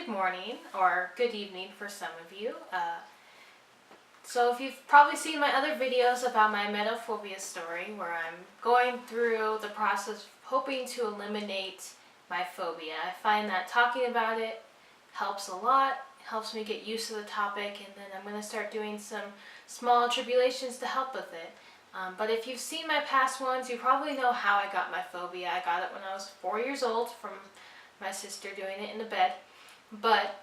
good morning or good evening for some of you. So if you've probably seen my other videos about my emetophobia story, where I'm going through the process of hoping to eliminate my phobia. I find that talking about it helps a lot, helps me get used to the topic, and then I'm going to start doing some small tribulations to help with it. But if you've seen my past ones, you probably know how I got my phobia. I got it when I was 4 years old from my sister doing it in the bed. But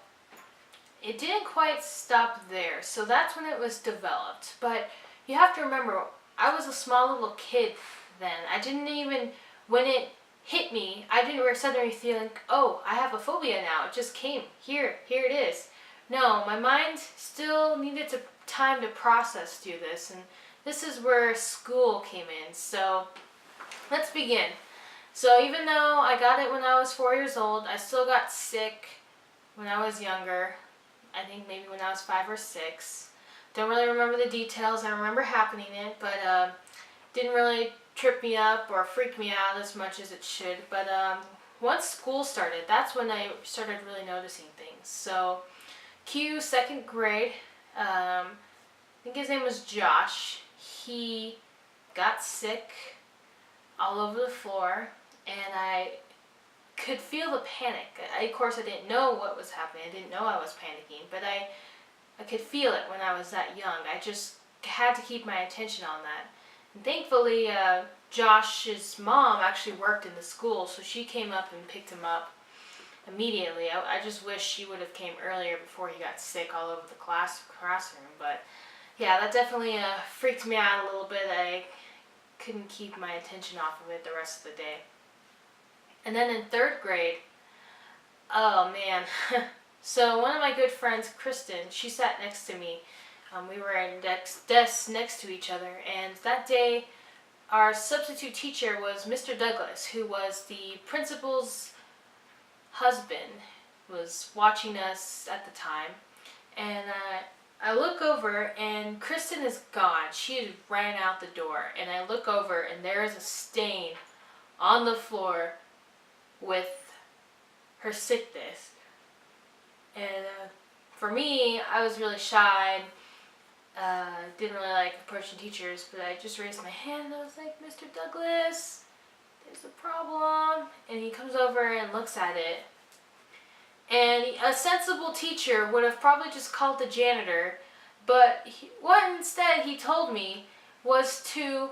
it didn't quite stop there, so that's when it was developed. But you have to remember, I was a small little kid then. I didn't even, when it hit me, I didn't suddenly feel like, oh, I have a phobia now. It just came. Here it is. No, my mind still needed time to process through this, and this is where school came in. So let's begin. So even though I got it when I was 4 years old, I still got sick when I was younger. I think maybe when I was 5 or 6. Don't really remember the details. I remember happening it, but didn't really trip me up or freak me out as much as it should. But once school started, that's when I started really noticing things. So second grade, I think his name was Josh. He got sick all over the floor, and I could feel the panic. Of course, I didn't know what was happening. I didn't know I was panicking, but I could feel it when I was that young. I just had to keep my attention on that. And thankfully, Josh's mom actually worked in the school, so she came up and picked him up immediately. I just wish she would have came earlier before he got sick all over the classroom. But yeah, that definitely freaked me out a little bit. I couldn't keep my attention off of it the rest of the day. And then in 3rd grade, oh man. So one of my good friends, Kristen, she sat next to me. We were in desks next to each other, and that day our substitute teacher was Mr. Douglas, who was the principal's husband, was watching us at the time. And I look over, and Kristen is gone. She had ran out the door, and I look over, and there is a stain on the floor with her sickness. And for me, I was really shy. Didn't really like approaching teachers, but I just raised my hand and I was like, Mr. Douglas, there's a problem. And he comes over and looks at it. And a sensible teacher would have probably just called the janitor, but what instead he told me was to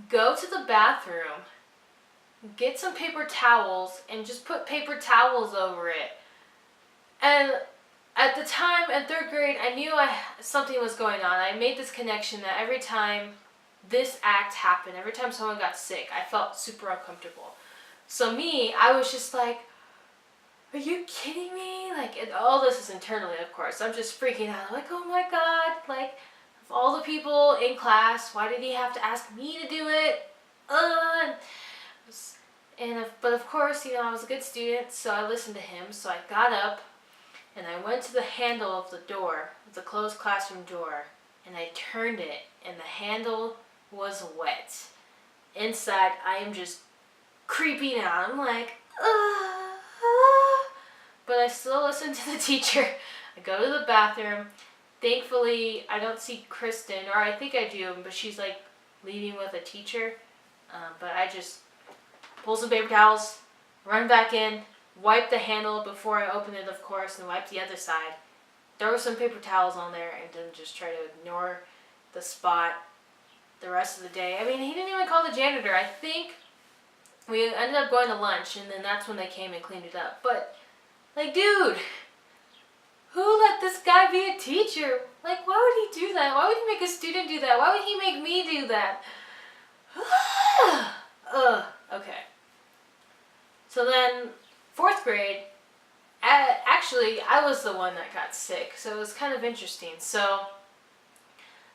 go to the bathroom, get some paper towels, and just put paper towels over it. And at the time, in 3rd grade, I knew something was going on. I made this connection that every time this act happened, every time someone got sick, I felt super uncomfortable. So me, I was just like, are you kidding me? Like, and all this is internally, of course. I'm just freaking out. I'm like, oh my God. Like, of all the people in class, why did he have to ask me to do it? But of course, I was a good student, so I listened to him. So I got up, and I went to the handle of the door, the closed classroom door, and I turned it, and the handle was wet. Inside, I am just creeping out. I'm like, But I still listen to the teacher. I go to the bathroom. Thankfully, I don't see Kristen, or I think I do, but she's like leaving with a teacher. But I just pull some paper towels, run back in, wipe the handle before I open it, of course, and wipe the other side. Throw some paper towels on there, and then just try to ignore the spot the rest of the day. I mean, he didn't even call the janitor. I think we ended up going to lunch, and then that's when they came and cleaned it up. But like, dude, who let this guy be a teacher? Like, why would he do that? Why would he make a student do that? Why would he make me do that? Okay. So then, 4th grade, actually, I was the one that got sick, so it was kind of interesting. So,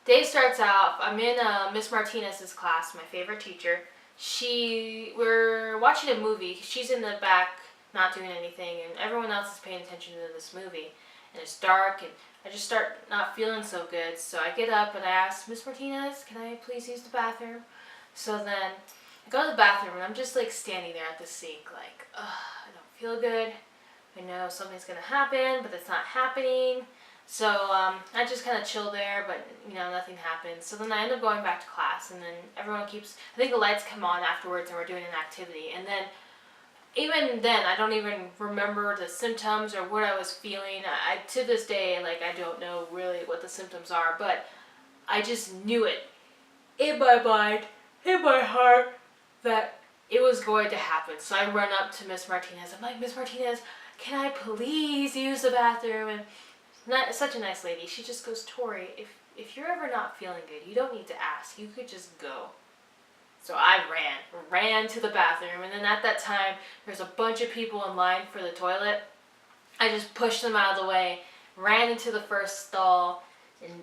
day starts out, I'm in Miss Martinez's class, my favorite teacher. We're watching a movie. She's in the back, not doing anything, and everyone else is paying attention to this movie. And it's dark, and I just start not feeling so good. So I get up and I ask, Miss Martinez, can I please use the bathroom? So then I go to the bathroom, and I'm just like standing there at the sink, like, I don't feel good. I know something's gonna happen, but it's not happening. So I just kind of chill there, but nothing happens. So then I end up going back to class, and then everyone keeps, I think the lights come on afterwards and we're doing an activity. And then even then, I don't even remember the symptoms or what I was feeling. To this day, like, I don't know really what the symptoms are, but I just knew it in my mind, in my heart, that it was going to happen. So I run up to Miss Martinez. I'm like, Miss Martinez, can I please use the bathroom? And such a nice lady. She just goes, Torie, if you're ever not feeling good, you don't need to ask. You could just go. So I ran to the bathroom, and then at that time, there's a bunch of people in line for the toilet. I just pushed them out of the way, ran into the first stall, and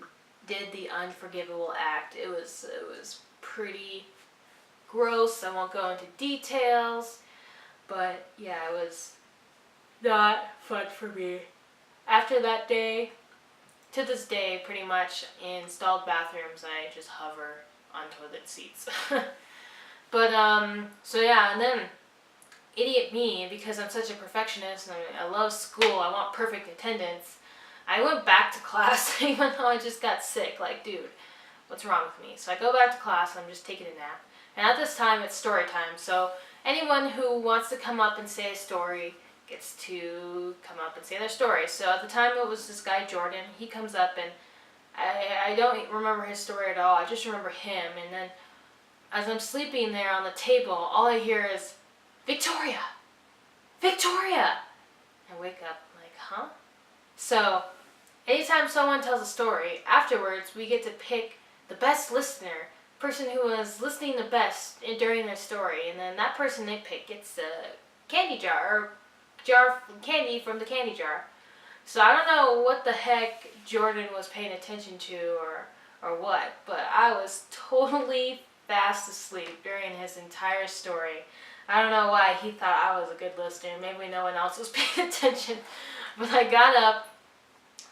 did the unforgivable act. It was pretty gross. I won't go into details, but yeah, it was not fun for me. After that day, to this day, pretty much in stalled bathrooms, I just hover on toilet seats. But so yeah, and then idiot me, because I'm such a perfectionist and I love school, I want perfect attendance, I went back to class even though I just got sick. Like, dude, what's wrong with me? So I go back to class, I'm just taking a nap. And at this time, it's story time. So anyone who wants to come up and say a story gets to come up and say their story. So at the time, it was this guy, Jordan. He comes up, and I don't remember his story at all. I just remember him. And then as I'm sleeping there on the table, all I hear is, Victoria! Victoria! I wake up, I'm like, huh? So anytime someone tells a story, afterwards we get to pick the best listener, person who was listening the best during their story, and then that person they pick gets a candy jar, or jar of candy from the candy jar. So I don't know what the heck Jordan was paying attention to or what, but I was totally fast asleep during his entire story. I don't know why he thought I was a good listener. Maybe no one else was paying attention. But I got up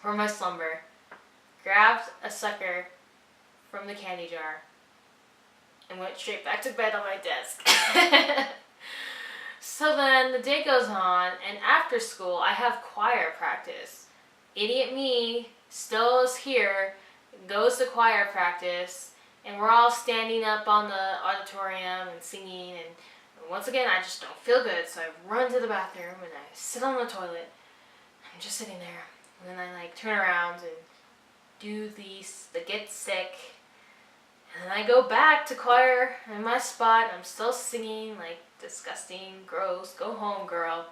from my slumber, grabbed a sucker from the candy jar, and went straight back to bed on my desk. So then the day goes on, and after school I have choir practice. Idiot me still is here, goes to choir practice, and we're all standing up on the auditorium and singing, and once again I just don't feel good, so I run to the bathroom and I sit on the toilet. I'm just sitting there, and then I turn around and do the get sick, and then I go back to choir in my spot. I'm still singing like disgusting, gross, go home girl.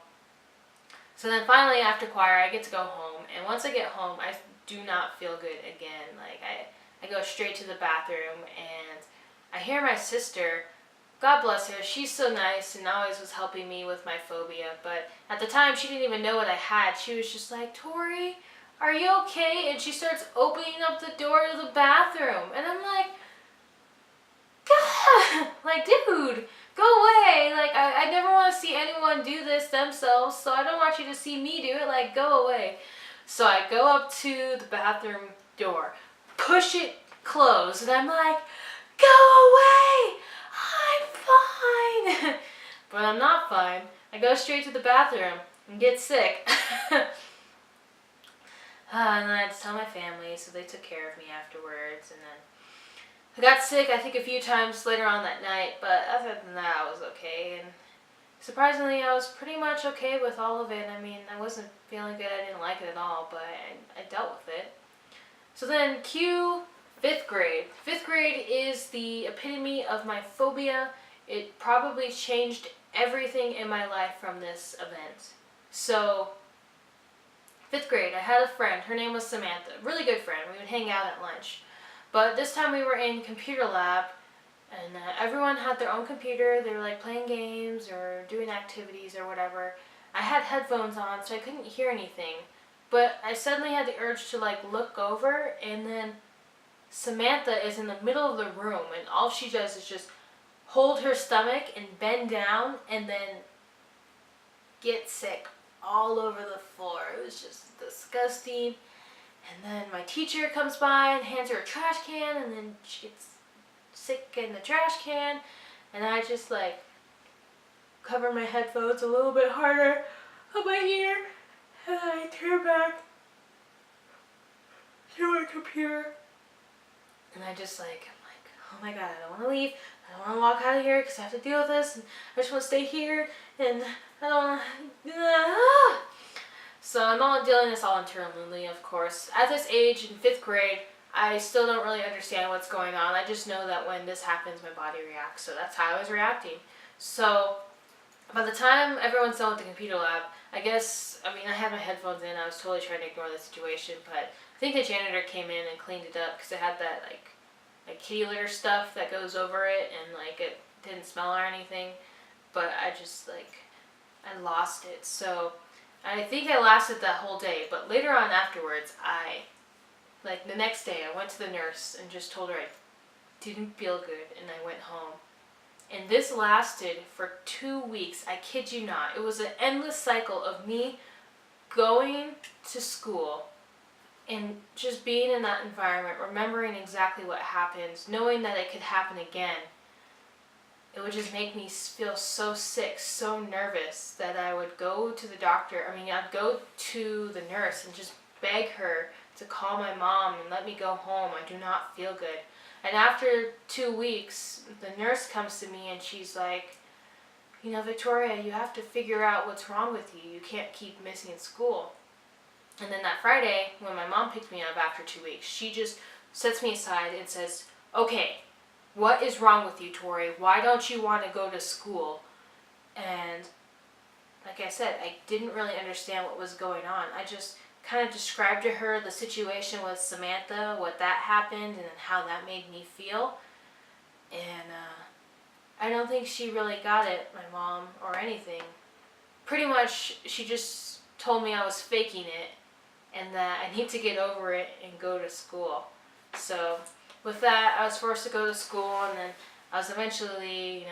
So then finally after choir I get to go home, and once I get home I do not feel good again. Like I go straight to the bathroom, and I hear my sister, God bless her, she's so nice and always was helping me with my phobia, but at the time she didn't even know what I had. She was just like, Torie, are you okay? And she starts opening up the door to the bathroom, and I'm like, God, like, dude, go away. Like, I never want to see anyone do this themselves, so I don't want you to see me do it. Like, go away. So I go up to the bathroom door, push it closed, and I'm like, go away, I'm fine. But I'm not fine. I go straight to the bathroom and get sick. And then I had to tell my family, so they took care of me afterwards, and then I got sick, I think, a few times later on that night, but other than that, I was okay, and surprisingly, I was pretty much okay with all of it. I mean, I wasn't feeling good, I didn't like it at all, but I dealt with it. So then, cue 5th grade. 5th grade is the epitome of my phobia. It probably changed everything in my life from this event. So, 5th grade, I had a friend, her name was Samantha, really good friend, we would hang out at lunch. But this time we were in computer lab, and everyone had their own computer. They were like playing games or doing activities or whatever. I had headphones on, so I couldn't hear anything. But I suddenly had the urge to look over, and then Samantha is in the middle of the room, and all she does is just hold her stomach and bend down, and then get sick all over the floor. It was just disgusting. And then my teacher comes by and hands her a trash can, and then she gets sick in the trash can, and I just cover my headphones a little bit harder on my ear, And then I turn back to my computer. And I just like, I'm like, oh my god, I don't want to leave. I don't want to walk out of here because I have to deal with this. And I just want to stay here. And I don't want to... So I'm all dealing this all internally, of course. At this age, in 5th grade, I still don't really understand what's going on. I just know that when this happens, my body reacts. So that's how I was reacting. So by the time everyone's done with the computer lab, I had my headphones in. I was totally trying to ignore the situation, but I think the janitor came in and cleaned it up because it had that like kitty litter stuff that goes over it, and like it didn't smell or anything. But I lost it. So I think I lasted that whole day. But later on afterwards, the next day, I went to the nurse and just told her I didn't feel good, and I went home. And this lasted for 2 weeks. I kid you not. It was an endless cycle of me going to school and just being in that environment, remembering exactly what happened, knowing that it could happen again. It would just make me feel so sick, so nervous that I would go to the doctor. I'd go to the nurse and just beg her to call my mom and let me go home. I do not feel good. And after 2 weeks, the nurse comes to me and she's like, Victoria, you have to figure out what's wrong with you. You can't keep missing school. And then that Friday, when my mom picked me up after 2 weeks, she just sets me aside and says, okay, what is wrong with you, Torie? Why don't you want to go to school? And like I said, I didn't really understand what was going on. I just kind of described to her the situation with Samantha, what that happened, and how that made me feel. And I don't think she really got it, my mom, or anything. Pretty much, she just told me I was faking it and that I need to get over it and go to school. So with that, I was forced to go to school, and then I was eventually,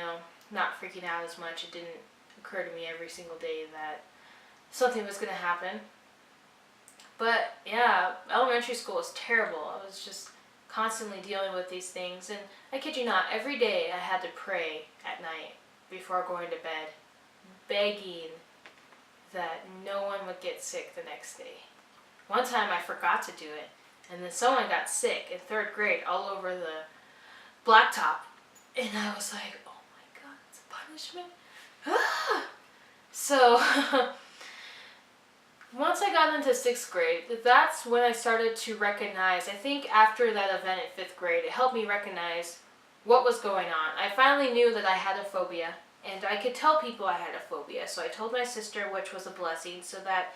not freaking out as much. It didn't occur to me every single day that something was going to happen. But yeah, elementary school was terrible. I was just constantly dealing with these things, and I kid you not, every day I had to pray at night before going to bed, begging that no one would get sick the next day. One time I forgot to do it, and then someone got sick in 3rd grade all over the blacktop, and I was like, oh my god, it's a punishment. So once I got into 6th grade, that's when I started to recognize, I think after that event in 5th grade, it helped me recognize what was going on. I finally knew that I had a phobia, and I could tell people I had a phobia. So I told my sister, which was a blessing, so that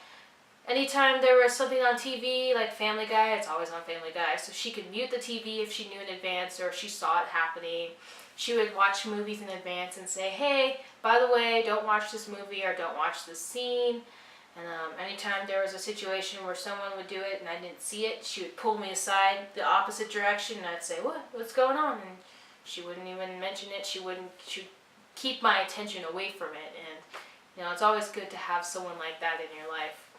anytime there was something on TV, like Family Guy, it's always on Family Guy, so she could mute the TV if she knew in advance or if she saw it happening. She would watch movies in advance and say, hey, by the way, don't watch this movie or don't watch this scene. And anytime there was a situation where someone would do it and I didn't see it, she would pull me aside the opposite direction, and I'd say, what's going on? And she wouldn't even mention it. She'd keep my attention away from it. And it's always good to have someone like that in your life.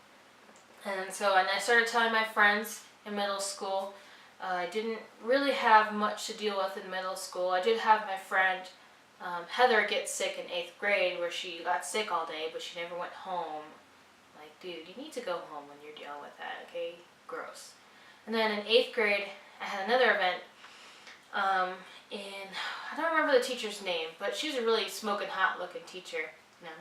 And I started telling my friends in middle school. I didn't really have much to deal with in middle school. I did have my friend Heather get sick in 8th grade, where she got sick all day, but she never went home. Like, dude, you need to go home when you're dealing with that, okay? Gross. And then in 8th grade, I had another event I don't remember the teacher's name, but she was a really smoking hot looking teacher.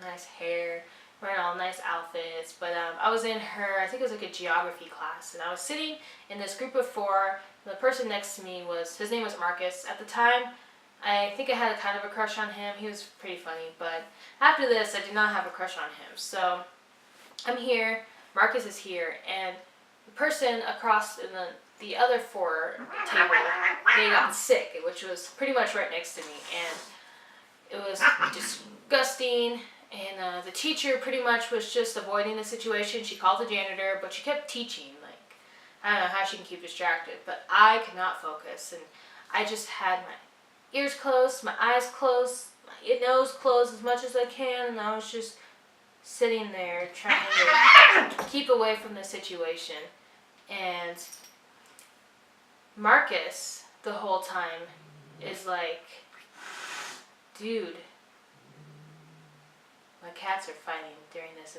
Nice hair, wearing all nice outfits. But I was in her, I think it was like a geography class, and I was sitting in this group of 4. The person next to me his name was Marcus. At the time, I think I had a kind of a crush on him. He was pretty funny, but after this, I did not have a crush on him. So I'm here, Marcus is here, and the person across in the other 4 table, they got sick, which was pretty much right next to me, and it was disgusting. And the teacher pretty much was just avoiding the situation. She called the janitor, but she kept teaching. I don't know how she can keep distracted, but I could not focus, and I just had my ears closed, my eyes closed, my nose closed as much as I can, and I was just sitting there trying to keep away from the situation. And Marcus, the whole time, is like, dude, my cats are fighting during this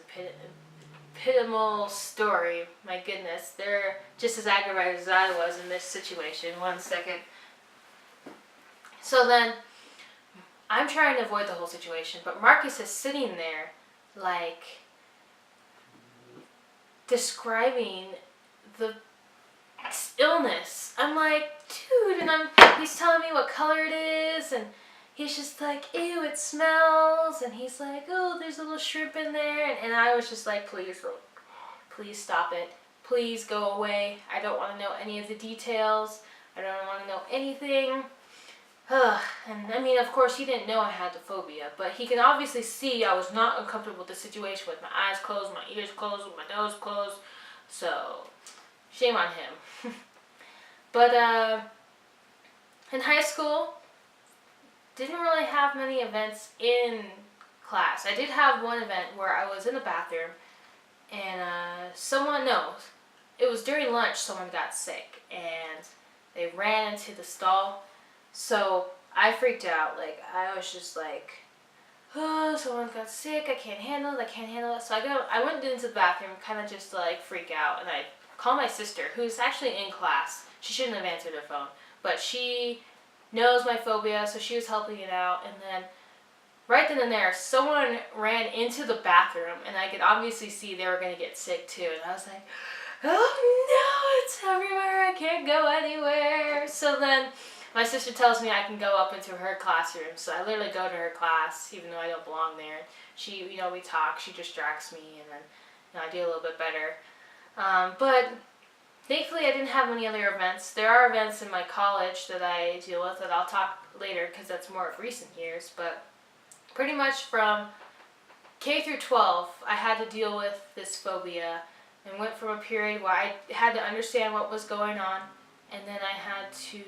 epitomal story. My goodness, they're just as aggravated as I was in this situation. One second. So then, I'm trying to avoid the whole situation, but Marcus is sitting there, like, describing the illness. I'm like, dude, and he's telling me what color it is, and he's just like, ew, it smells, and he's like, oh, there's a little shrimp in there, and I was just like, please stop it. Please go away. I don't want to know any of the details. I don't want to know anything. And I mean, of course, he didn't know I had the phobia, but he can obviously see I was not uncomfortable with the situation with my eyes closed, my ears closed, with my nose closed. So, shame on him. But in high school, didn't really have many events in class. I did have one event where I was in the bathroom and it was during lunch, someone got sick and they ran into the stall. So I freaked out. Like, I was just like, oh, someone got sick, I can't handle it. So I went into the bathroom, kind of just to like freak out, and I called my sister, who's actually in class. She shouldn't have answered her phone, but she knows my phobia, so she was helping it out. And then right then and there, someone ran into the bathroom, and I could obviously see they were going to get sick too. And I was like, oh no, it's everywhere, I can't go anywhere. So then my sister tells me I can go up into her classroom, so I literally go to her class, even though I don't belong there. She, we talk, she distracts me, and then I do a little bit better. But thankfully I didn't have many other events. There are events in my college that I deal with that I'll talk later because that's more of recent years, but pretty much from K through 12, I had to deal with this phobia and went from a period where I had to understand what was going on, and then I had to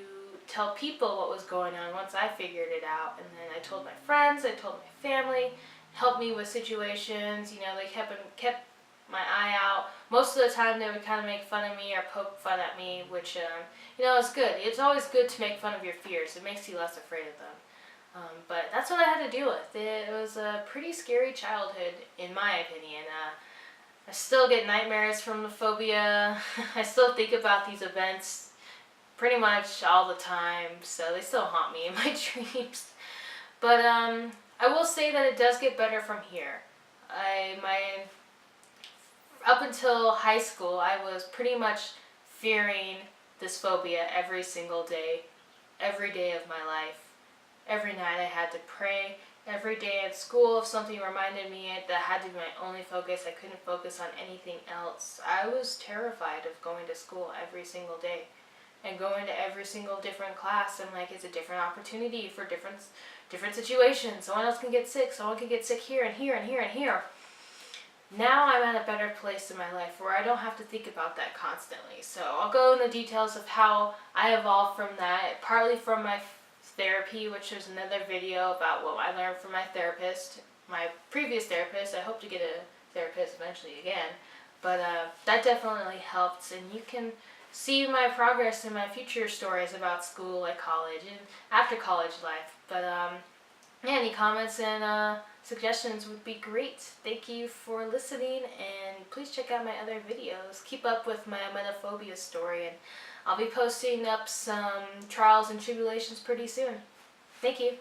tell people what was going on once I figured it out. And then I told my friends, I told my family, helped me with situations. They kept my eye out. Most of the time they would kind of make fun of me or poke fun at me, which it's good. It's always good to make fun of your fears. It makes you less afraid of them. But that's what I had to deal with. It was a pretty scary childhood, in my opinion. I still get nightmares from the phobia. I still think about these events pretty much all the time, so they still haunt me in my dreams. But I will say that it does get better from here. Up until high school, I was pretty much fearing this phobia every single day, every day of my life. Every night I had to pray. Every day at school, if something reminded me that had to be my only focus, I couldn't focus on anything else. I was terrified of going to school every single day. And going to every single different class, I'm like, it's a different opportunity for different situations. Someone else can get sick. Someone can get sick here and here and here and here. Now I'm at a better place in my life where I don't have to think about that constantly. So I'll go into the details of how I evolved from that, partly from my therapy, which is another video about what I learned from my therapist, my previous therapist. I hope to get a therapist eventually again. But that definitely helped, and you can see my progress in my future stories about school, like college and after college life. But any comments and suggestions would be great. Thank you for listening, and please check out my other videos. Keep up with my emetophobia story, and I'll be posting up some trials and tribulations pretty soon. Thank you.